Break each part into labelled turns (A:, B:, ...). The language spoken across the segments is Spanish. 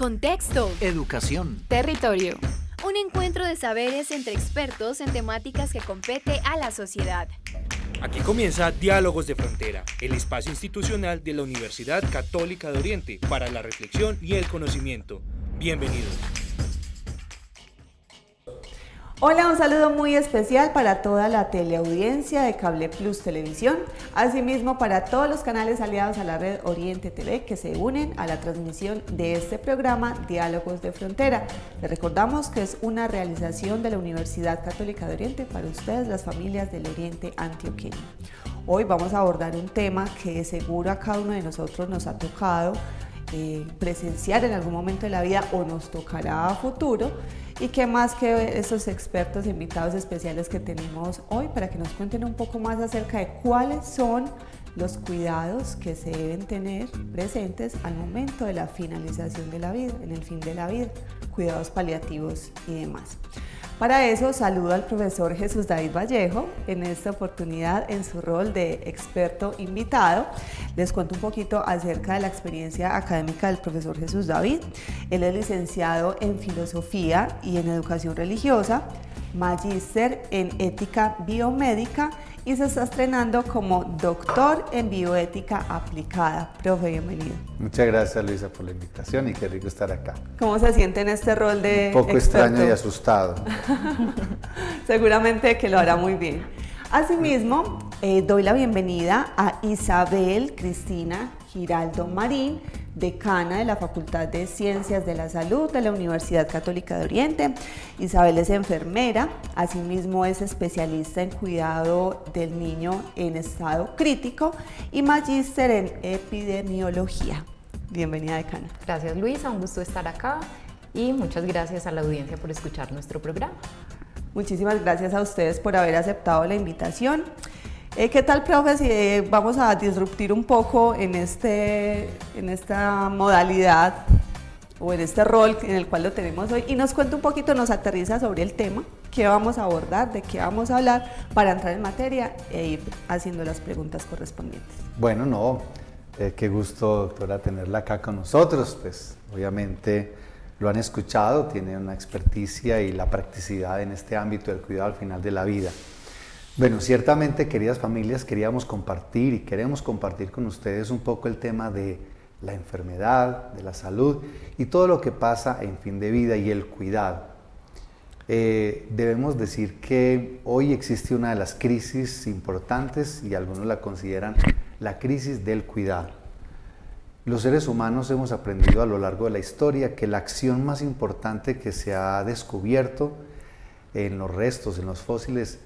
A: Contexto.
B: Educación.
C: Territorio.
A: Un encuentro de saberes entre expertos en temáticas que compete a la sociedad.
D: Aquí comienza Diálogos de Frontera, el espacio institucional de la Universidad Católica de Oriente para la reflexión y el conocimiento. Bienvenidos.
E: Hola, un saludo muy especial para toda la teleaudiencia de Cable Plus Televisión, asimismo para todos los canales aliados a la red Oriente TV que se unen a la transmisión de este programa Diálogos de Frontera. Les recordamos que es una realización de la Universidad Católica de Oriente para ustedes, las familias del Oriente Antioqueño. Hoy vamos a abordar un tema que seguro a cada uno de nosotros nos ha tocado presenciar en algún momento de la vida o nos tocará a futuro, y que más que esos expertos invitados especiales que tenemos hoy para que nos cuenten un poco más acerca de cuáles son los cuidados que se deben tener presentes al momento de la finalización de la vida, en el fin de la vida, cuidados paliativos y demás. Para eso saludo al profesor Jesús David Vallejo en esta oportunidad en su rol de experto invitado. Les cuento un poquito acerca de la experiencia académica del profesor Jesús David. Él es licenciado en Filosofía y en Educación Religiosa, magíster en Ética Biomédica y se está estrenando como doctor en Bioética Aplicada. Profe, bienvenido.
F: Muchas gracias, Luisa, por la invitación y qué rico estar acá.
E: ¿Cómo se siente en este rol de
F: Un poco
E: experto?
F: extraño y asustado.
E: Seguramente que lo hará muy bien. Asimismo, doy la bienvenida a Isabel Cristina Giraldo Marín, decana de la Facultad de Ciencias de la Salud de la Universidad Católica de Oriente. Isabel es enfermera, asimismo es especialista en cuidado del niño en estado crítico y magíster en epidemiología. Bienvenida, decana.
C: Gracias, Luisa, un gusto estar acá y muchas gracias a la audiencia por escuchar nuestro programa.
E: Muchísimas gracias a ustedes por haber aceptado la invitación. ¿Qué tal, profe, si vamos a disruptir un poco en esta modalidad o en este rol en el cual lo tenemos hoy y nos cuenta un poquito, nos aterriza sobre el tema, qué vamos a abordar, de qué vamos a hablar para entrar en materia e ir haciendo las preguntas correspondientes?
F: Bueno, qué gusto, doctora, tenerla acá con nosotros. Pues obviamente lo han escuchado, tiene una experticia y la practicidad en este ámbito del cuidado al final de la vida. Bueno, ciertamente, queridas familias, queríamos compartir y queremos compartir con ustedes un poco el tema de la enfermedad, de la salud y todo lo que pasa en fin de vida y el cuidado. Debemos decir que hoy existe una de las crisis importantes y algunos la consideran la crisis del cuidado. Los seres humanos hemos aprendido a lo largo de la historia que la acción más importante que se ha descubierto en los restos, en los fósiles,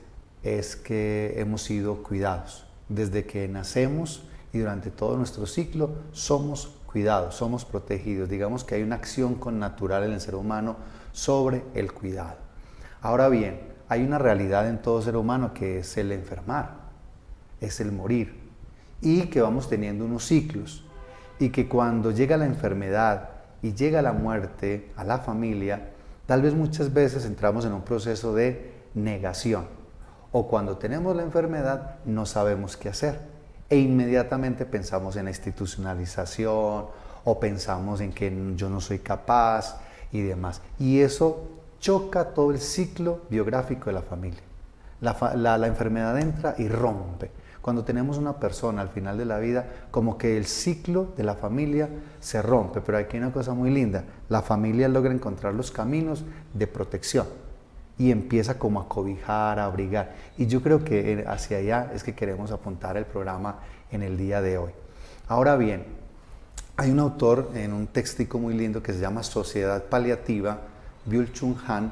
F: es que hemos sido cuidados. Desde que nacemos y durante todo nuestro ciclo somos cuidados, somos protegidos. Digamos que hay una acción connatural en el ser humano sobre el cuidado. Ahora bien, hay una realidad en todo ser humano que es el enfermar, es el morir y que vamos teniendo unos ciclos y que cuando llega la enfermedad y llega la muerte a la familia, tal vez muchas veces entramos en un proceso de negación. O cuando tenemos la enfermedad no sabemos qué hacer e inmediatamente pensamos en la institucionalización o pensamos en que yo no soy capaz y demás. Y eso choca todo el ciclo biográfico de la familia. La enfermedad entra y rompe. Cuando tenemos una persona al final de la vida, como que el ciclo de la familia se rompe. Pero aquí hay una cosa muy linda, la familia logra encontrar los caminos de protección y empieza como a cobijar, a abrigar. Y yo creo que hacia allá es que queremos apuntar el programa en el día de hoy. Ahora bien, hay un autor en un textico muy lindo que se llama Sociedad Paliativa, Byul-Chul Han,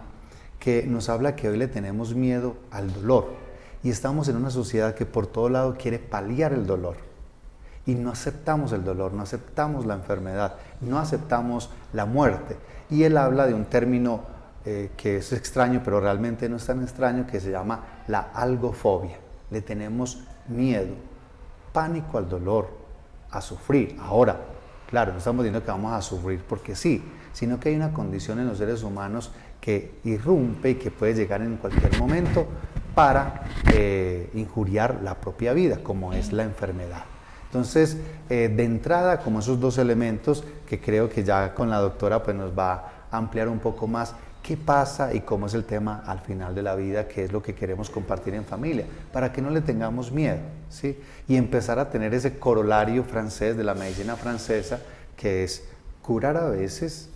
F: que nos habla que hoy le tenemos miedo al dolor. Y estamos en una sociedad que por todo lado quiere paliar el dolor. Y no aceptamos el dolor, no aceptamos la enfermedad, no aceptamos la muerte. Y él habla de un término que es extraño, pero realmente no es tan extraño, que se llama la algofobia. Le tenemos miedo, pánico al dolor, a sufrir. Ahora, claro, no estamos diciendo que vamos a sufrir porque sí, sino que hay una condición en los seres humanos que irrumpe y que puede llegar en cualquier momento para injuriar la propia vida, como es la enfermedad. Entonces, de entrada, como esos dos elementos que creo que ya con la doctora pues nos va a ampliar un poco más qué pasa y cómo es el tema al final de la vida, qué es lo que queremos compartir en familia, para que no le tengamos miedo, ¿sí? Y empezar a tener ese corolario francés de la medicina francesa, que es curar a veces,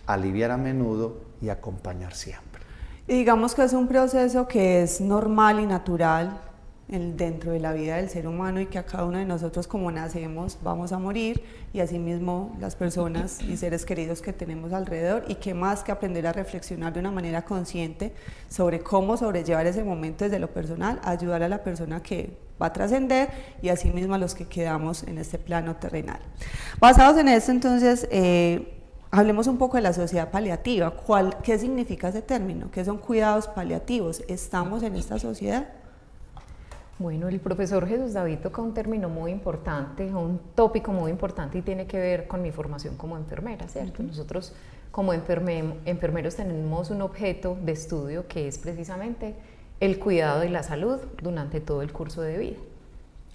F: aliviar a menudo y acompañar siempre.
E: Y digamos que es un proceso que es normal y natural dentro de la vida del ser humano y que a cada uno de nosotros como nacemos vamos a morir y asimismo las personas y seres queridos que tenemos alrededor, y qué más que aprender a reflexionar de una manera consciente sobre cómo sobrellevar ese momento desde lo personal, ayudar a la persona que va a trascender y asimismo a los que quedamos en este plano terrenal. Basados en esto, entonces, hablemos un poco de la sociedad paliativa. ¿Qué significa ese término? ¿Qué son cuidados paliativos? ¿Estamos en esta sociedad?
C: Bueno, el profesor Jesús David toca un término muy importante, un tópico muy importante, y tiene que ver con mi formación como enfermera, ¿cierto? Nosotros como enfermeros tenemos un objeto de estudio que es precisamente el cuidado de la salud durante todo el curso de vida.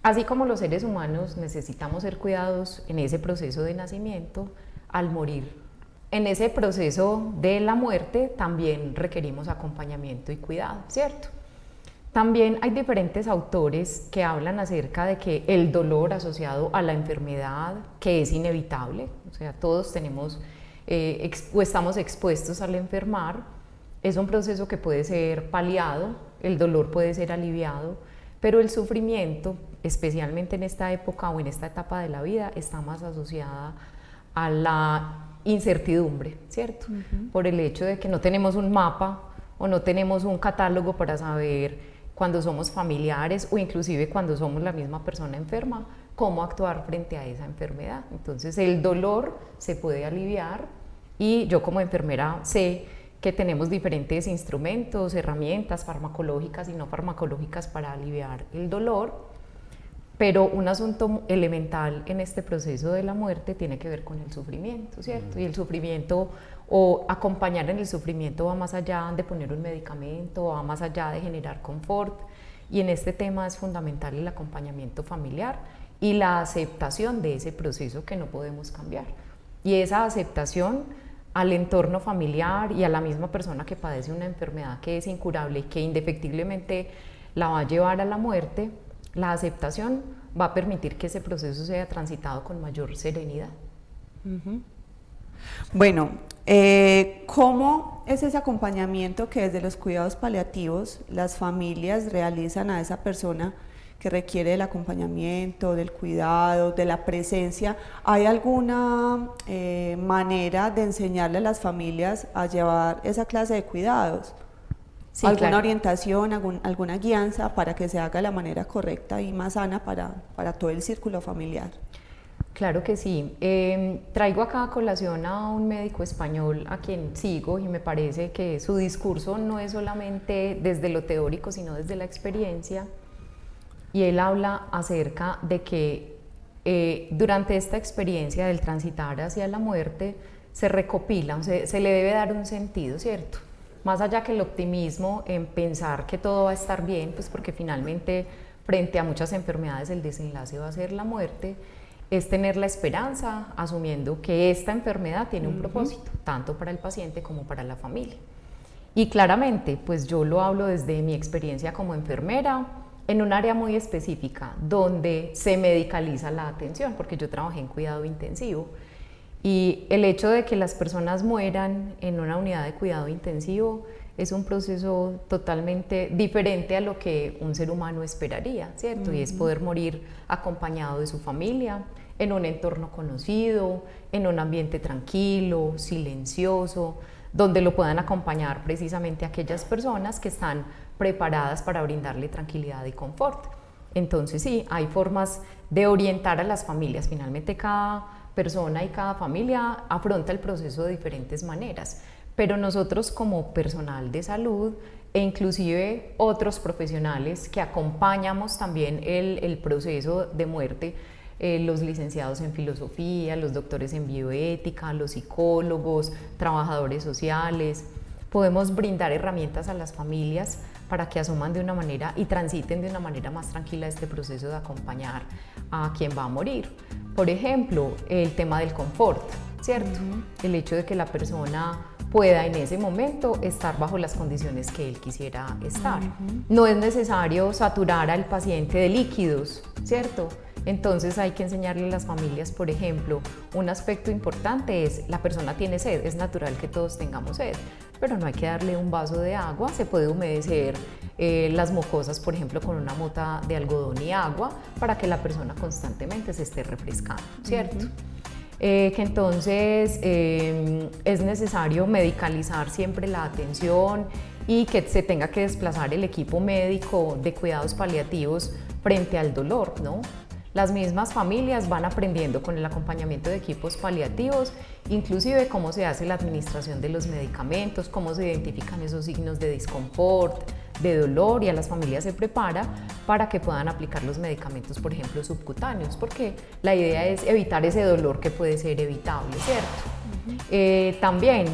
C: Así como los seres humanos necesitamos ser cuidados en ese proceso de nacimiento, al morir, en ese proceso de la muerte también requerimos acompañamiento y cuidado, ¿cierto? También hay diferentes autores que hablan acerca de que el dolor asociado a la enfermedad, que es inevitable, o sea, todos tenemos o estamos expuestos al enfermar, es un proceso que puede ser paliado, el dolor puede ser aliviado, pero el sufrimiento, especialmente en esta época o en esta etapa de la vida, está más asociada a la incertidumbre, ¿cierto? Por el hecho de que no tenemos un mapa o no tenemos un catálogo para saber cuando somos familiares o inclusive cuando somos la misma persona enferma, cómo actuar frente a esa enfermedad. Entonces el dolor se puede aliviar y yo como enfermera sé que tenemos diferentes instrumentos, herramientas farmacológicas y no farmacológicas para aliviar el dolor, pero un asunto elemental en este proceso de la muerte tiene que ver con el sufrimiento, ¿cierto? Y el sufrimiento o acompañar en el sufrimiento va más allá de poner un medicamento, va más allá de generar confort, y en este tema es fundamental el acompañamiento familiar y la aceptación de ese proceso que no podemos cambiar, y esa aceptación al entorno familiar y a la misma persona que padece una enfermedad que es incurable y que indefectiblemente la va a llevar a la muerte. La aceptación va a permitir que ese proceso sea transitado con mayor serenidad.
E: Bueno, ¿cómo es ese acompañamiento que desde los cuidados paliativos las familias realizan a esa persona que requiere del acompañamiento, del cuidado, de la presencia? ¿Hay alguna manera de enseñarle a las familias a llevar esa clase de cuidados? Sí, ¿alguna claro. orientación, alguna guianza para que se haga de la manera correcta y más sana para todo el círculo familiar?
C: Claro que sí. Traigo acá a colación a un médico español a quien sigo y me parece que su discurso no es solamente desde lo teórico, sino desde la experiencia, y él habla acerca de que durante esta experiencia del transitar hacia la muerte se recopila, se le debe dar un sentido, ¿cierto? Más allá que el optimismo en pensar que todo va a estar bien, pues porque finalmente frente a muchas enfermedades el desenlace va a ser la muerte, es tener la esperanza asumiendo que esta enfermedad tiene un propósito, tanto para el paciente como para la familia. Y claramente, pues yo lo hablo desde mi experiencia como enfermera, en un área muy específica, donde se medicaliza la atención, porque yo trabajé en cuidado intensivo, y el hecho de que las personas mueran en una unidad de cuidado intensivo es un proceso totalmente diferente a lo que un ser humano esperaría, ¿cierto? Y es poder morir acompañado de su familia, en un entorno conocido, en un ambiente tranquilo, silencioso, donde lo puedan acompañar precisamente aquellas personas que están preparadas para brindarle tranquilidad y confort. Entonces sí, hay formas de orientar a las familias. Finalmente cada persona y cada familia afronta el proceso de diferentes maneras, pero nosotros como personal de salud e inclusive otros profesionales que acompañamos también el proceso de muerte, los licenciados en filosofía, los doctores en bioética, los psicólogos, trabajadores sociales, podemos brindar herramientas a las familias para que asuman de una manera y transiten de una manera más tranquila este proceso de acompañar a quien va a morir. Por ejemplo, el tema del confort, ¿cierto? El hecho de que la persona pueda en ese momento estar bajo las condiciones que él quisiera estar. No es necesario saturar al paciente de líquidos, ¿cierto? Entonces hay que enseñarle a las familias, por ejemplo, un aspecto importante es la persona tiene sed, es natural que todos tengamos sed, pero no hay que darle un vaso de agua, se puede humedecer las mucosas, por ejemplo, con una mota de algodón y agua para que la persona constantemente se esté refrescando, ¿cierto? Que entonces es necesario medicalizar siempre la atención y que se tenga que desplazar el equipo médico de cuidados paliativos frente al dolor, ¿no? Las mismas familias van aprendiendo con el acompañamiento de equipos paliativos, inclusive cómo se hace la administración de los medicamentos, cómo se identifican esos signos de disconfort, de dolor, y a las familias se prepara para que puedan aplicar los medicamentos, por ejemplo, subcutáneos, porque la idea es evitar ese dolor que puede ser evitable, ¿cierto? También,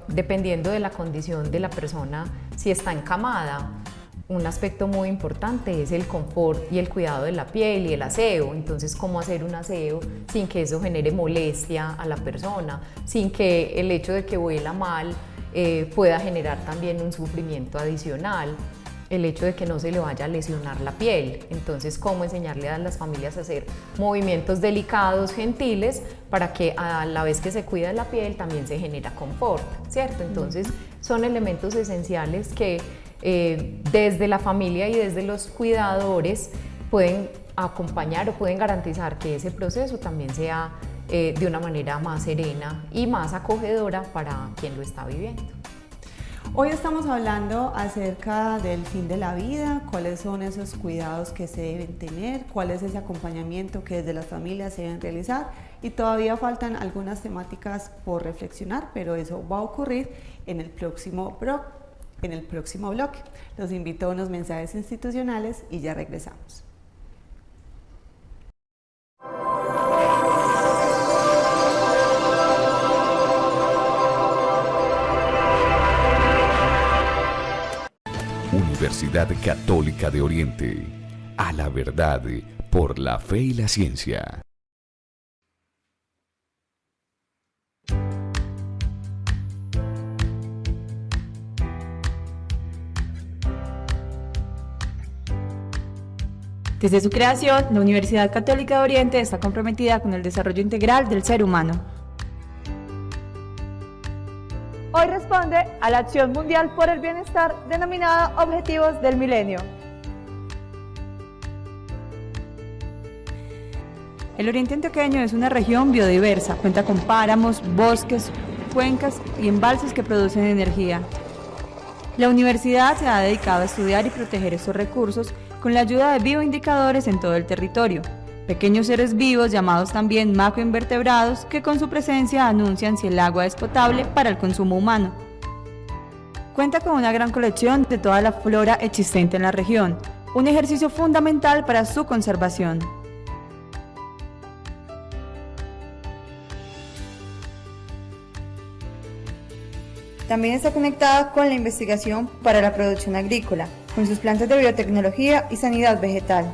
C: dependiendo de la condición de la persona, si está encamada, un aspecto muy importante es el confort y el cuidado de la piel y el aseo. Entonces, cómo hacer un aseo sin que eso genere molestia a la persona, sin que el hecho de que huela mal pueda generar también un sufrimiento adicional, el hecho de que no se le vaya a lesionar la piel. Entonces, cómo enseñarle a las familias a hacer movimientos delicados, gentiles, para que a la vez que se cuida la piel también se genera confort, ¿cierto? Entonces, son elementos esenciales que desde la familia y desde los cuidadores pueden acompañar o pueden garantizar que ese proceso también sea de una manera más serena y más acogedora para quien lo está viviendo.
E: Hoy estamos hablando acerca del fin de la vida, cuáles son esos cuidados que se deben tener, cuál es ese acompañamiento que desde las familias se deben realizar, y todavía faltan algunas temáticas por reflexionar, pero eso va a ocurrir en el próximo bloque. Los invito a unos mensajes institucionales y ya regresamos.
B: Universidad Católica de Oriente, a la verdad por la fe y la ciencia.
G: Desde su creación, la Universidad Católica de Oriente está comprometida con el desarrollo integral del ser humano. Hoy responde a la Acción Mundial por el Bienestar denominada Objetivos del Milenio. El Oriente Antioqueño es una región biodiversa, cuenta con páramos, bosques, cuencas y embalses que producen energía. La universidad se ha dedicado a estudiar y proteger estos recursos con la ayuda de bioindicadores en todo el territorio, pequeños seres vivos llamados también macroinvertebrados que con su presencia anuncian si el agua es potable para el consumo humano. Cuenta con una gran colección de toda la flora existente en la región, un ejercicio fundamental para su conservación. También está conectada con la investigación para la producción agrícola, con sus plantas de biotecnología y sanidad vegetal.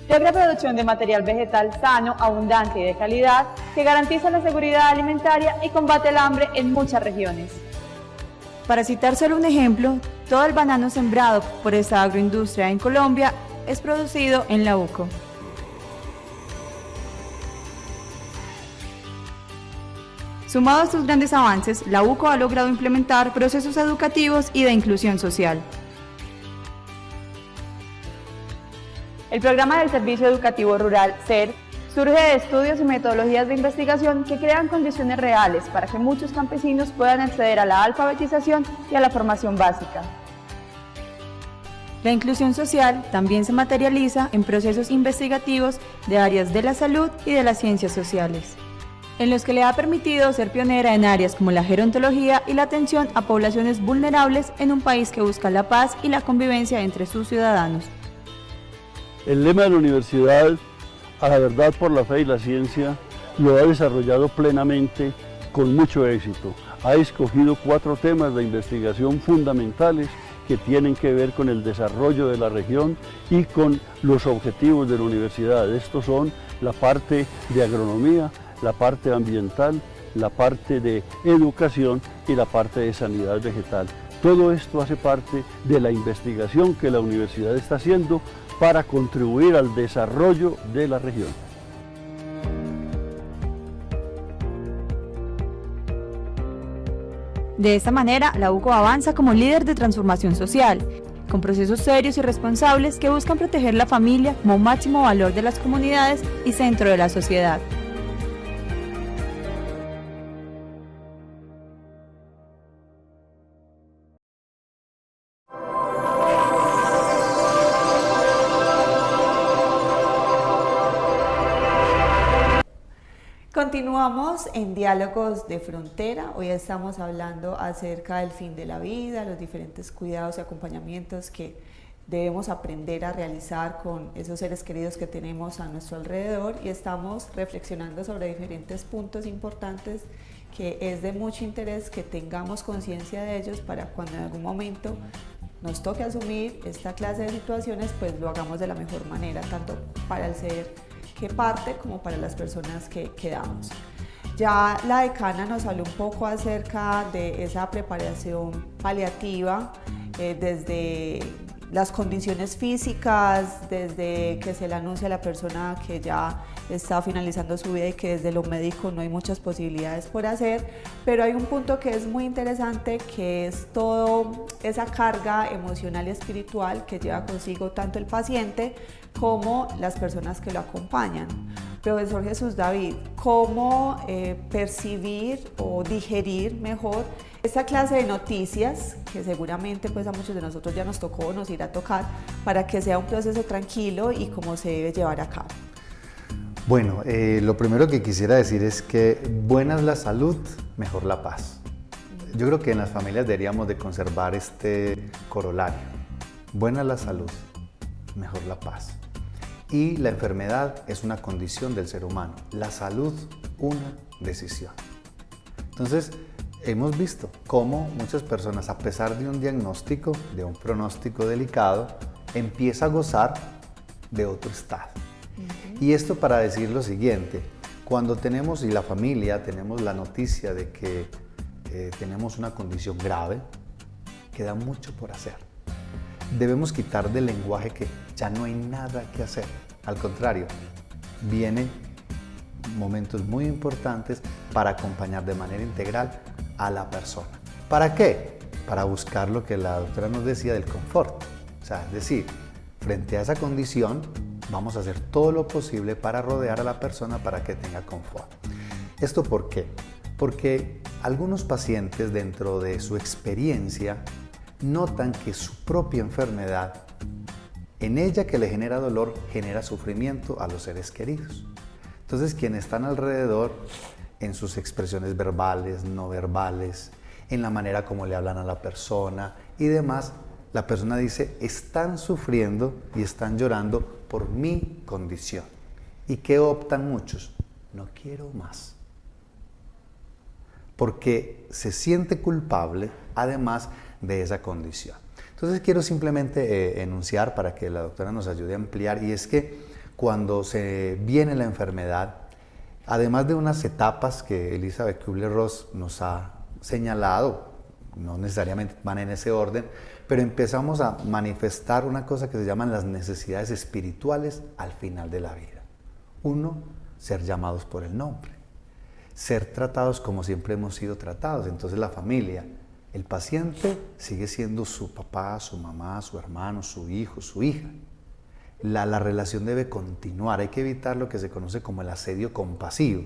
G: Logra producción de material vegetal sano, abundante y de calidad que garantiza la seguridad alimentaria y combate el hambre en muchas regiones. Para citar solo un ejemplo, todo el banano sembrado por esta agroindustria en Colombia es producido en la UCO. Sumado a estos grandes avances, la UCO ha logrado implementar procesos educativos y de inclusión social. El programa del Servicio Educativo Rural, SER, surge de estudios y metodologías de investigación que crean condiciones reales para que muchos campesinos puedan acceder a la alfabetización y a la formación básica. La inclusión social también se materializa en procesos investigativos de áreas de la salud y de las ciencias sociales, en los que le ha permitido ser pionera en áreas como la gerontología y la atención a poblaciones vulnerables en un país que busca la paz y la convivencia entre sus ciudadanos.
H: El lema de la universidad, a la verdad por la fe y la ciencia, lo ha desarrollado plenamente con mucho éxito. Ha escogido 4 temas de investigación fundamentales que tienen que ver con el desarrollo de la región y con los objetivos de la universidad. Estos son la parte de agronomía, la parte ambiental, la parte de educación y la parte de sanidad vegetal. Todo esto hace parte de la investigación que la universidad está haciendo para contribuir al desarrollo de la región.
G: De esta manera, la UCO avanza como líder de transformación social, con procesos serios y responsables que buscan proteger la familia como máximo valor de las comunidades y centro de la sociedad.
E: Continuamos en Diálogos de Frontera. Hoy estamos hablando acerca del fin de la vida, los diferentes cuidados y acompañamientos que debemos aprender a realizar con esos seres queridos que tenemos a nuestro alrededor, y estamos reflexionando sobre diferentes puntos importantes que es de mucho interés que tengamos conciencia de ellos para cuando en algún momento nos toque asumir esta clase de situaciones, pues lo hagamos de la mejor manera, tanto para el ser que parte como para las personas que quedamos. Ya la decana nos habló un poco acerca de esa preparación paliativa, desde las condiciones físicas, desde que se le anuncia a la persona que ya está finalizando su vida y que desde lo médico no hay muchas posibilidades por hacer, pero hay un punto que es muy interesante, que es toda esa carga emocional y espiritual que lleva consigo tanto el paciente como las personas que lo acompañan. Profesor Jesús David, ¿cómo percibir o digerir mejor esta clase de noticias que seguramente pues a muchos de nosotros ya nos tocó, nos irá a tocar, para que sea un proceso tranquilo y cómo se debe llevar a cabo?
F: Bueno, lo primero que quisiera decir es que buena es la salud, mejor la paz. Yo creo que en las familias deberíamos de conservar este corolario. Buena es la salud, mejor la paz. Y la enfermedad es una condición del ser humano. La salud, una decisión. Entonces, hemos visto cómo muchas personas, a pesar de un diagnóstico, de un pronóstico delicado, empieza a gozar de otro estado. Y esto para decir lo siguiente: cuando tenemos, y la familia, tenemos la noticia de que tenemos una condición grave, queda mucho por hacer. Debemos quitar del lenguaje que ya no hay nada que hacer. Al contrario, vienen momentos muy importantes para acompañar de manera integral a la persona. ¿Para qué? Para buscar lo que la doctora nos decía del confort. O sea, es decir, frente a esa condición, vamos a hacer todo lo posible para rodear a la persona para que tenga confort. ¿Esto por qué? Porque algunos pacientes, dentro de su experiencia, notan que su propia enfermedad, en ella que le genera dolor, genera sufrimiento a los seres queridos. Entonces, quienes están alrededor, en sus expresiones verbales, no verbales, en la manera como le hablan a la persona y demás, la persona dice, están sufriendo y están llorando por mi condición. ¿Y qué optan muchos? No quiero más. Porque se siente culpable, además de esa condición. Entonces quiero simplemente enunciar para que la doctora nos ayude a ampliar, y es que cuando se viene la enfermedad, además de unas etapas que Elizabeth Kubler-Ross nos ha señalado, no necesariamente van en ese orden, pero empezamos a manifestar una cosa que se llaman las necesidades espirituales al final de la vida. Uno, ser llamados por el nombre, ser tratados como siempre hemos sido tratados. Entonces la familia, el paciente sigue siendo su papá, su mamá, su hermano, su hijo, su hija. La relación debe continuar. Hay que evitar lo que se conoce como el asedio compasivo.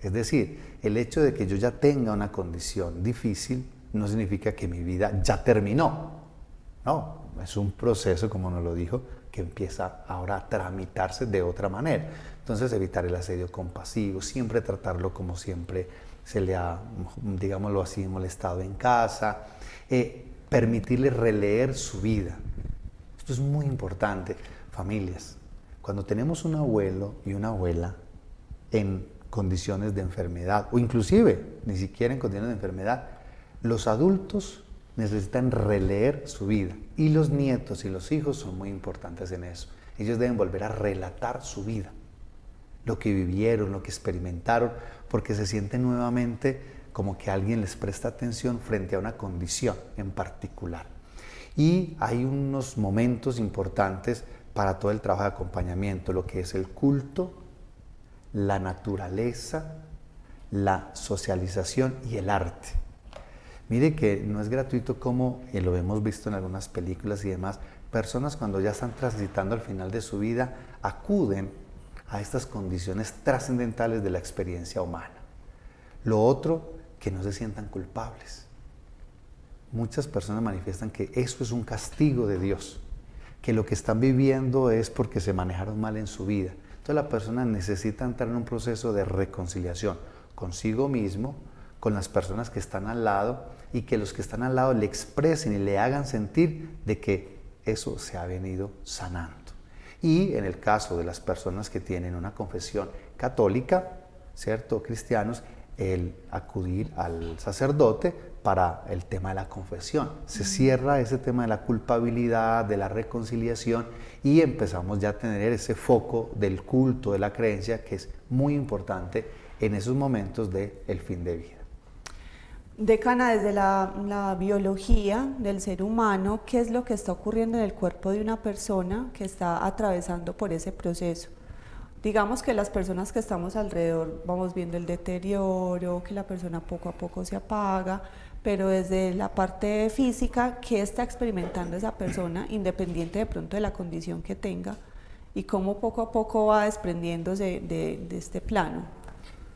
F: Es decir, el hecho de que yo ya tenga una condición difícil no significa que mi vida ya terminó. No, es un proceso, como nos lo dijo, que empieza ahora a tramitarse de otra manera. Entonces, evitar el asedio compasivo, siempre tratarlo como siempre se le ha, digámoslo así, molestado en casa, permitirle releer su vida. Esto es muy importante. Familias, cuando tenemos un abuelo y una abuela en condiciones de enfermedad, o inclusive ni siquiera en condiciones de enfermedad, los adultos necesitan releer su vida. Y los nietos y los hijos son muy importantes en eso. Ellos deben volver a relatar su vida, lo que vivieron, lo que experimentaron, porque se sienten nuevamente como que alguien les presta atención frente a una condición en particular. Y hay unos momentos importantes para todo el trabajo de acompañamiento, lo que es el culto, la naturaleza, la socialización y el arte. Mire que no es gratuito como lo hemos visto en algunas películas y demás, personas cuando ya están transitando al final de su vida acuden a estas condiciones trascendentales de la experiencia humana. Lo otro, que no se sientan culpables. Muchas personas manifiestan que eso es un castigo de Dios, que lo que están viviendo es porque se manejaron mal en su vida. Entonces la persona necesita entrar en un proceso de reconciliación consigo mismo, con las personas que están al lado, y que los que están al lado le expresen y le hagan sentir de que eso se ha venido sanando. Y en el caso de las personas que tienen una confesión católica, ¿cierto?, cristianos, el acudir al sacerdote para el tema de la confesión. Se cierra ese tema de la culpabilidad, de la reconciliación, y empezamos ya a tener ese foco del culto, de la creencia, que es muy importante en esos momentos del fin de vida.
E: Decana, desde la biología del ser humano, ¿qué es lo que está ocurriendo en el cuerpo de una persona que está atravesando por ese proceso? Digamos que las personas que estamos alrededor vamos viendo el deterioro, que la persona poco a poco se apaga, pero desde la parte física, ¿qué está experimentando esa persona, independiente de pronto de la condición que tenga, y cómo poco a poco va desprendiéndose de este plano?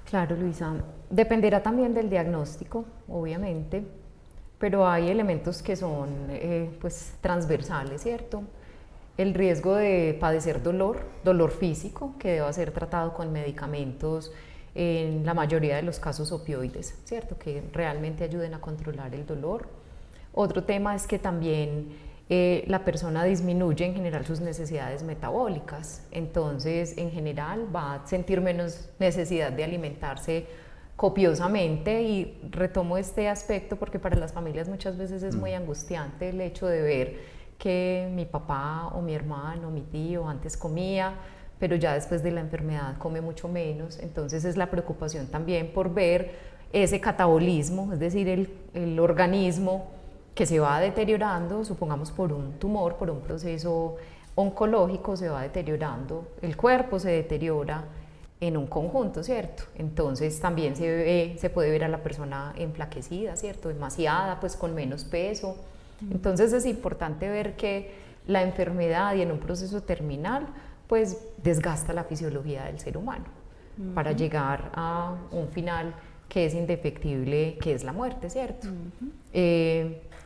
C: Claro, Luisa, dependerá también del diagnóstico, obviamente, pero hay elementos que son pues transversales, ¿cierto? El riesgo de padecer dolor físico, que deba ser tratado con medicamentos, en la mayoría de los casos opioides, ¿cierto?, que realmente ayuden a controlar el dolor. Otro tema es que también la persona disminuye en general sus necesidades metabólicas, entonces en general va a sentir menos necesidad de alimentarse copiosamente. Y retomo este aspecto porque para las familias muchas veces es muy angustiante el hecho de ver que mi papá o mi hermano o mi tío antes comía, pero ya después de la enfermedad come mucho menos. Entonces es la preocupación también por ver ese catabolismo, es decir, el organismo que se va deteriorando, supongamos por un tumor, por un proceso oncológico, se va deteriorando, el cuerpo se deteriora en un conjunto, ¿cierto? Entonces también se puede ver a la persona enflaquecida, ¿cierto?, demasiada, pues con menos peso. Entonces es importante ver que la enfermedad, y en un proceso terminal, pues desgasta la fisiología del ser humano para llegar a un final que es indefectible, que es la muerte, ¿cierto?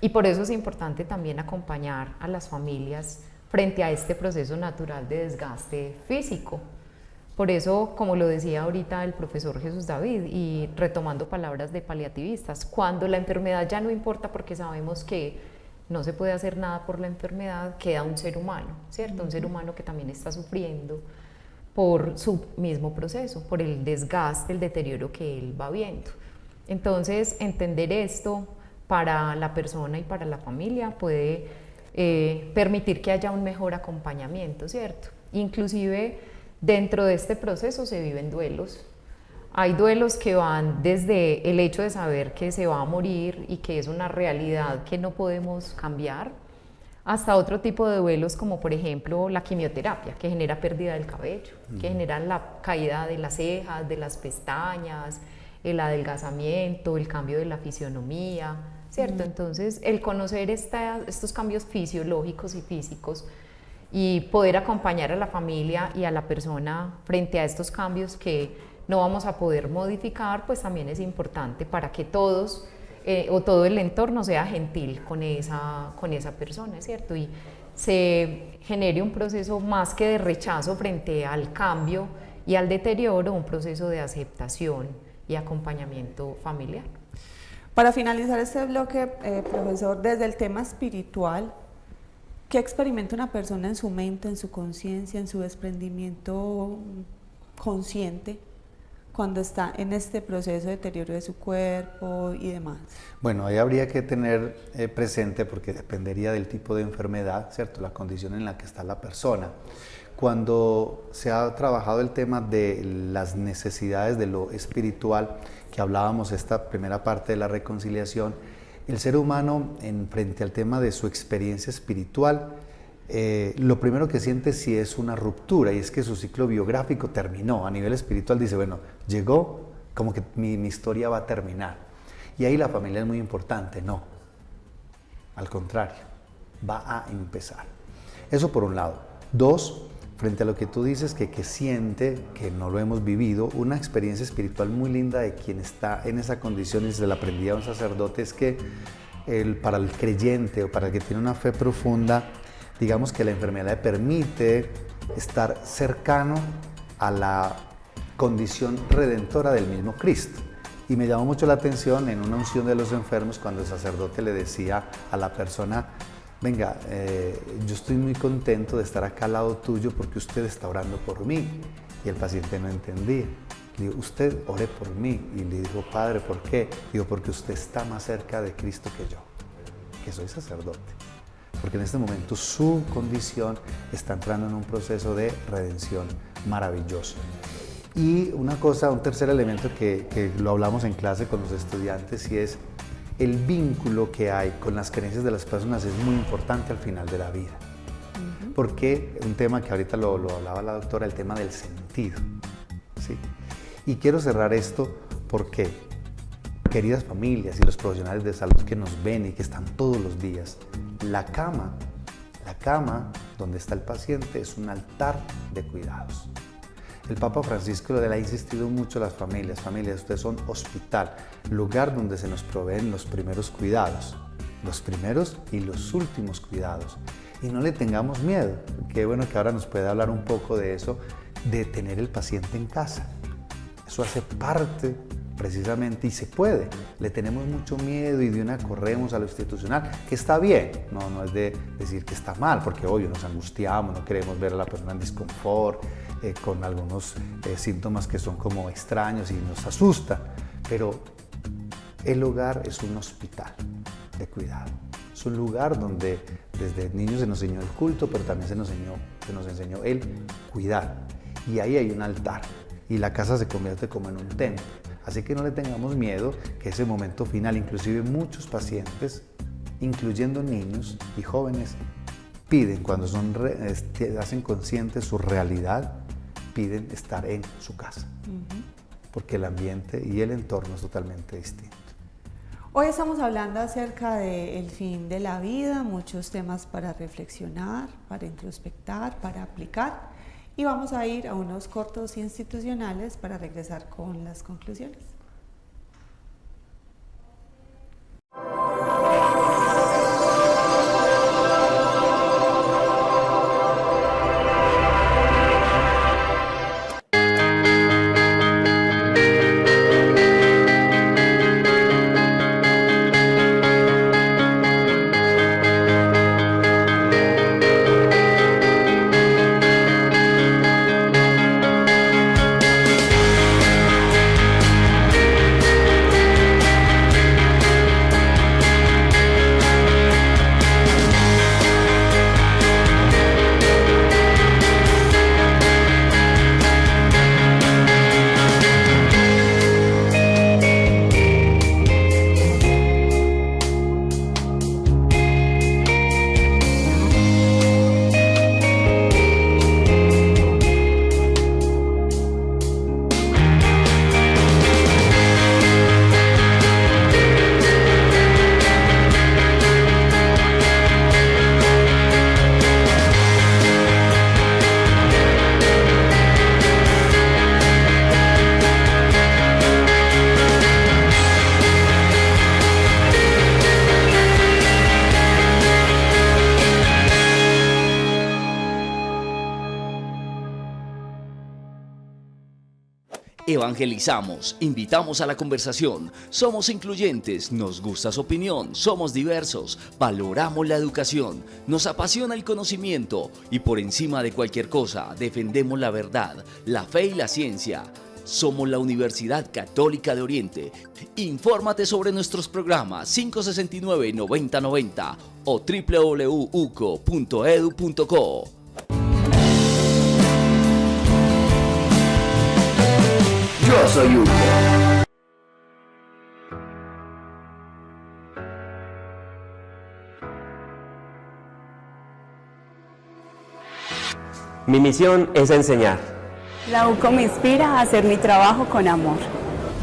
C: Y por eso es importante también acompañar a las familias frente a este proceso natural de desgaste físico. Por eso, como lo decía ahorita el profesor Jesús David, y retomando palabras de paliativistas, cuando la enfermedad ya no importa porque sabemos que no se puede hacer nada por la enfermedad, queda un ser humano, ¿cierto? Un ser humano que también está sufriendo por su mismo proceso, por el desgaste, el deterioro que él va viendo. Entonces, entender esto para la persona y para la familia puede permitir que haya un mejor acompañamiento, ¿cierto? Inclusive, dentro de este proceso se viven duelos. Hay duelos que van desde el hecho de saber que se va a morir y que es una realidad que no podemos cambiar, hasta otro tipo de duelos como por ejemplo la quimioterapia, que genera pérdida del cabello, que genera la caída de las cejas, de las pestañas, el adelgazamiento, el cambio de la fisionomía, ¿cierto? Entonces el conocer estos cambios fisiológicos y físicos y poder acompañar a la familia y a la persona frente a estos cambios que no vamos a poder modificar, pues también es importante para que todos o todo el entorno sea gentil con esa persona, ¿cierto? Y se genere un proceso más que de rechazo frente al cambio y al deterioro, un proceso de aceptación y acompañamiento familiar.
E: Para finalizar este bloque, profesor, desde el tema espiritual, ¿qué experimenta una persona en su mente, en su conciencia, en su desprendimiento consciente cuando está en este proceso de deterioro de su cuerpo y demás?
F: Bueno, ahí habría que tener presente, porque dependería del tipo de enfermedad, ¿cierto? La condición en la que está la persona. Cuando se ha trabajado el tema de las necesidades de lo espiritual, que hablábamos esta primera parte de la reconciliación, el ser humano, frente al tema de su experiencia espiritual, lo primero que siente sí es una ruptura, y es que su ciclo biográfico terminó. A nivel espiritual dice, bueno, llegó, como que mi historia va a terminar. Y ahí la familia es muy importante. No, al contrario, va a empezar. Eso por un lado. Dos, frente a lo que tú dices, que siente, que no lo hemos vivido, una experiencia espiritual muy linda de quien está en esa condición, y se la aprendí a un sacerdote, es que para el creyente o para el que tiene una fe profunda, digamos que la enfermedad le permite estar cercano a la condición redentora del mismo Cristo. Y me llamó mucho la atención en una unción de los enfermos cuando el sacerdote le decía a la persona, venga, yo estoy muy contento de estar acá al lado tuyo porque usted está orando por mí. Y el paciente no entendía. Le digo, usted ore por mí. Y le digo, Padre, ¿por qué? Digo, porque usted está más cerca de Cristo que yo, que soy sacerdote. Porque en este momento su condición está entrando en un proceso de redención maravilloso. Y una cosa, un tercer elemento que lo hablamos en clase con los estudiantes, y es el vínculo que hay con las creencias de las personas es muy importante al final de la vida. Porque un tema que ahorita lo hablaba la doctora, el tema del sentido, ¿sí? Y quiero cerrar esto porque, queridas familias y los profesionales de salud que nos ven y que están todos los días, la cama donde está el paciente es un altar de cuidados. El Papa Francisco le ha insistido mucho a las familias, ustedes son hospital, lugar donde se nos proveen los primeros cuidados, los primeros y los últimos cuidados. Y no le tengamos miedo. Qué bueno que ahora nos puede hablar un poco de eso, de tener el paciente en casa. Eso hace parte precisamente, y se puede. Le tenemos mucho miedo y de una corremos a lo institucional, que está bien, no es de decir que está mal, porque obvio nos angustiamos, no queremos ver a la persona en disconfort, con algunos síntomas que son como extraños y nos asusta, pero el hogar es un hospital de cuidado. Es un lugar donde desde niños se nos enseñó el culto, pero también se nos enseñó el cuidar. Y ahí hay un altar y la casa se convierte como en un templo. Así que no le tengamos miedo que ese momento final, inclusive muchos pacientes, incluyendo niños y jóvenes, piden, cuando hacen consciente su realidad, piden estar en su casa, porque el ambiente y el entorno es totalmente distinto.
E: Hoy estamos hablando acerca del fin de la vida, muchos temas para reflexionar, para introspectar, para aplicar, y vamos a ir a unos cortos institucionales para regresar con las conclusiones.
I: Evangelizamos, invitamos a la conversación, somos incluyentes, nos gusta su opinión, somos diversos, valoramos la educación, nos apasiona el conocimiento y por encima de cualquier cosa defendemos la verdad, la fe y la ciencia. Somos la Universidad Católica de Oriente. Infórmate sobre nuestros programas 569-9090 o www.uco.edu.co. Yo soy UCO.
J: Mi misión es enseñar.
G: La UCO me inspira a hacer mi trabajo con amor.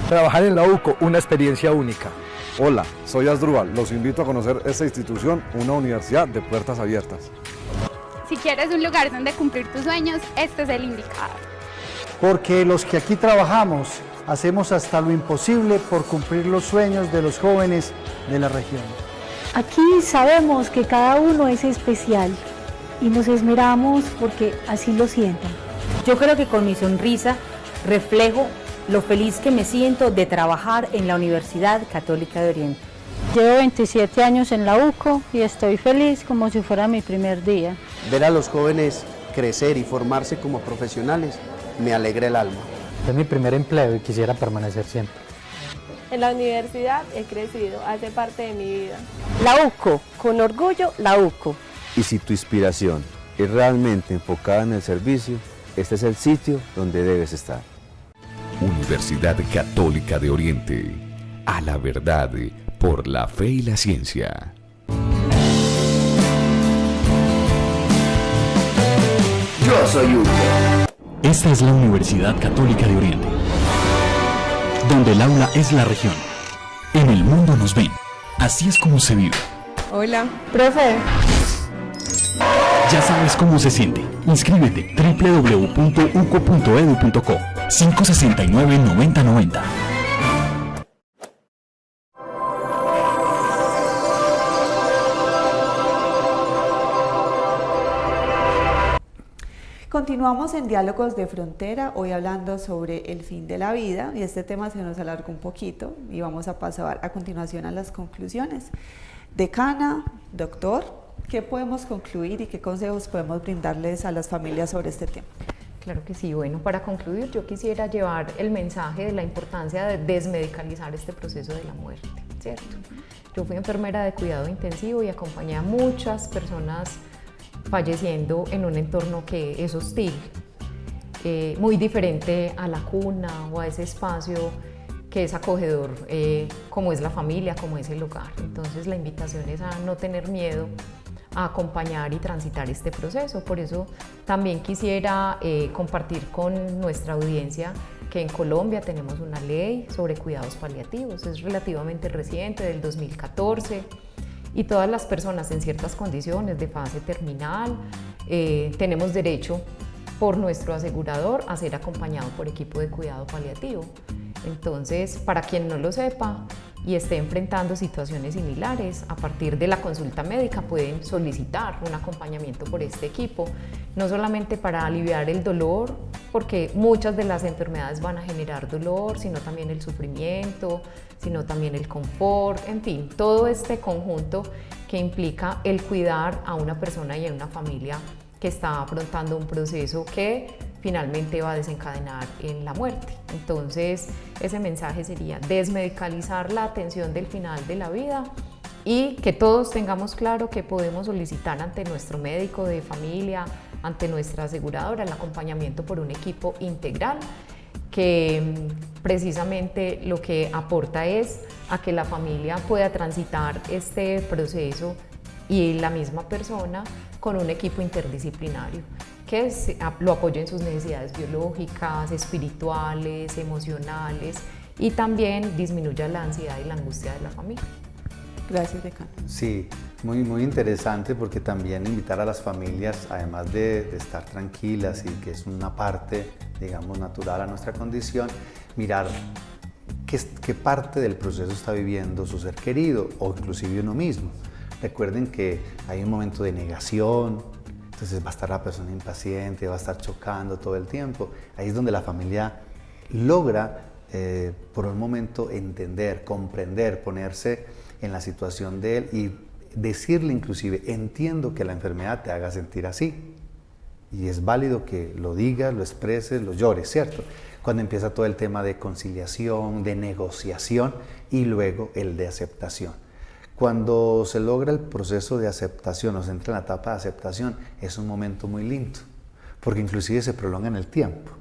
K: Trabajar en la UCO, una experiencia única.
L: Hola, soy Asdrúbal. Los invito a conocer esta institución, una universidad de puertas abiertas.
M: Si quieres un lugar donde cumplir tus sueños, este es el indicado.
N: Porque los que aquí trabajamos hacemos hasta lo imposible por cumplir los sueños de los jóvenes de la región.
O: Aquí sabemos que cada uno es especial y nos esmeramos porque así lo sientan.
P: Yo creo que con mi sonrisa reflejo lo feliz que me siento de trabajar en la Universidad Católica de Oriente.
O: Llevo 27 años en la UCO y estoy feliz como si fuera mi primer día.
Q: Ver a los jóvenes crecer y formarse como profesionales me alegra el alma.
R: Es mi primer empleo y quisiera permanecer siempre.
S: En la universidad he crecido, hace parte de mi vida.
P: La UCO, con orgullo, la UCO.
T: Y si tu inspiración es realmente enfocada en el servicio, este es el sitio donde debes estar.
B: Universidad Católica de Oriente. A la verdad, por la fe y la ciencia.
I: Yo soy UCO.
U: Esta es la Universidad Católica de Oriente, donde el aula es la región. En el mundo nos ven. Así es como se vive.
S: Hola. Profe.
U: Ya sabes cómo se siente. Inscríbete www.uco.edu.co 569-9090.
E: Continuamos en Diálogos de Frontera, hoy hablando sobre el fin de la vida, y este tema se nos alargó un poquito y vamos a pasar a continuación a las conclusiones. Decana, doctor, ¿qué podemos concluir y qué consejos podemos brindarles a las familias sobre este tema?
C: Claro que sí. Bueno, para concluir yo quisiera llevar el mensaje de la importancia de desmedicalizar este proceso de la muerte, ¿cierto? Yo fui enfermera de cuidado intensivo y acompañé a muchas personas falleciendo en un entorno que es hostil, muy diferente a la cuna o a ese espacio que es acogedor, como es la familia, como es el hogar. Entonces la invitación es a no tener miedo, a acompañar y transitar este proceso. Por eso también quisiera compartir con nuestra audiencia que en Colombia tenemos una ley sobre cuidados paliativos, es relativamente reciente, del 2014, y todas las personas en ciertas condiciones de fase terminal tenemos derecho por nuestro asegurador a ser acompañado por equipo de cuidado paliativo. Entonces, para quien no lo sepa y esté enfrentando situaciones similares, a partir de la consulta médica pueden solicitar un acompañamiento por este equipo, no solamente para aliviar el dolor, porque muchas de las enfermedades van a generar dolor, sino también el sufrimiento, sino también el confort, en fin, todo este conjunto que implica el cuidar a una persona y a una familia que está afrontando un proceso que finalmente va a desencadenar en la muerte. Entonces, ese mensaje sería desmedicalizar la atención del final de la vida y que todos tengamos claro que podemos solicitar ante nuestro médico de familia, ante nuestra aseguradora, el acompañamiento por un equipo integral que precisamente lo que aporta es a que la familia pueda transitar este proceso y la misma persona con un equipo interdisciplinario que lo apoye en sus necesidades biológicas, espirituales, emocionales y también disminuya la ansiedad y la angustia de la familia.
E: Gracias, decano.
F: Sí, muy interesante porque también invitar a las familias, además de estar tranquilas y que es una parte, digamos, natural a nuestra condición, mirar qué parte del proceso está viviendo su ser querido o inclusive uno mismo. Recuerden que hay un momento de negación, entonces va a estar la persona impaciente, va a estar chocando todo el tiempo. Ahí es donde la familia logra por un momento entender, comprender, ponerse en la situación de él y decirle inclusive, entiendo que la enfermedad te haga sentir así, Y es válido que lo digas, lo expreses, lo llores, ¿cierto? Cuando empieza todo el tema de conciliación, de negociación y luego el de aceptación. Cuando se logra el proceso de aceptación o se entra en la etapa de aceptación, es un momento muy lindo, porque inclusive se prolonga en el tiempo.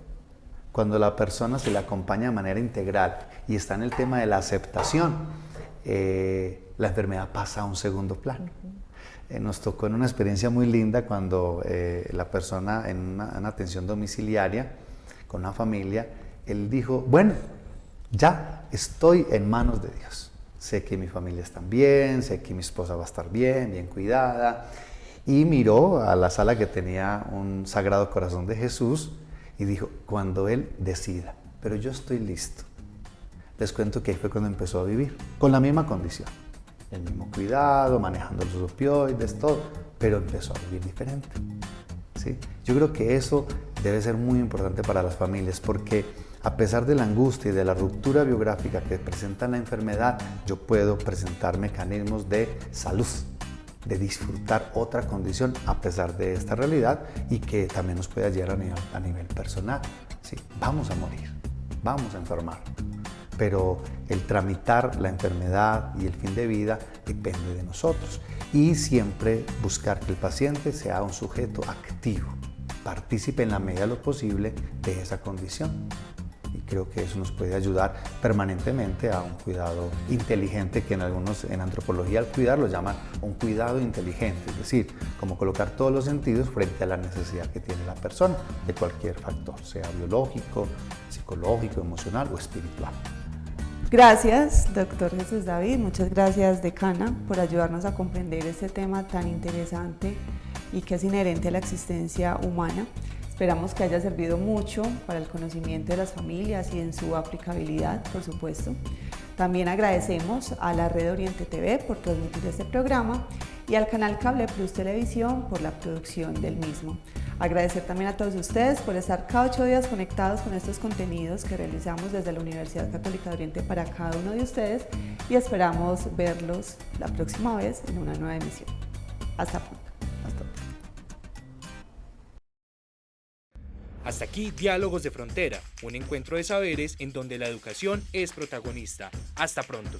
F: Cuando la persona se le acompaña de manera integral y está en el tema de la aceptación, la enfermedad pasa a un segundo plano. Nos tocó en una experiencia muy linda cuando la persona en una atención domiciliaria con una familia, él dijo, bueno, ya estoy en manos de Dios. Sé que mi familia está bien, sé que mi esposa va a estar bien, bien cuidada. Y miró a la sala que tenía un Sagrado Corazón de Jesús y dijo, cuando Él decida, pero yo estoy listo. Les cuento que ahí fue cuando empezó a vivir, con la misma condición. El mismo cuidado, manejando los opioides, todo, pero empezó a vivir diferente. ¿Sí? Yo creo que eso debe ser muy importante para las familias, porque a pesar de la angustia y de la ruptura biográfica que presenta la enfermedad, yo puedo presentar mecanismos de salud, de disfrutar otra condición a pesar de esta realidad y que también nos puede llegar a nivel personal. ¿Sí? Vamos a morir, vamos a enfermar. Pero el tramitar la enfermedad y el fin de vida depende de nosotros. Y siempre buscar que el paciente sea un sujeto activo, partícipe en la medida de lo posible de esa condición. Y creo que eso nos puede ayudar permanentemente a un cuidado inteligente, que en antropología al cuidar lo llaman un cuidado inteligente, es decir, como colocar todos los sentidos frente a la necesidad que tiene la persona de cualquier factor, sea biológico, psicológico, emocional o espiritual.
E: Gracias, doctor Jesús David. Muchas gracias, decana, por ayudarnos a comprender este tema tan interesante y que es inherente a la existencia humana. Esperamos que haya servido mucho para el conocimiento de las familias y en su aplicabilidad, por supuesto. También agradecemos a la Red Oriente TV por transmitir este programa y al canal Cable Plus Televisión por la producción del mismo. Agradecer también a todos ustedes por estar cada 8 días conectados con estos contenidos que realizamos desde la Universidad Católica de Oriente para cada uno de ustedes y esperamos verlos la próxima vez en una nueva emisión. Hasta pronto.
D: Hasta aquí Diálogos de Frontera, un encuentro de saberes en donde la educación es protagonista. Hasta pronto.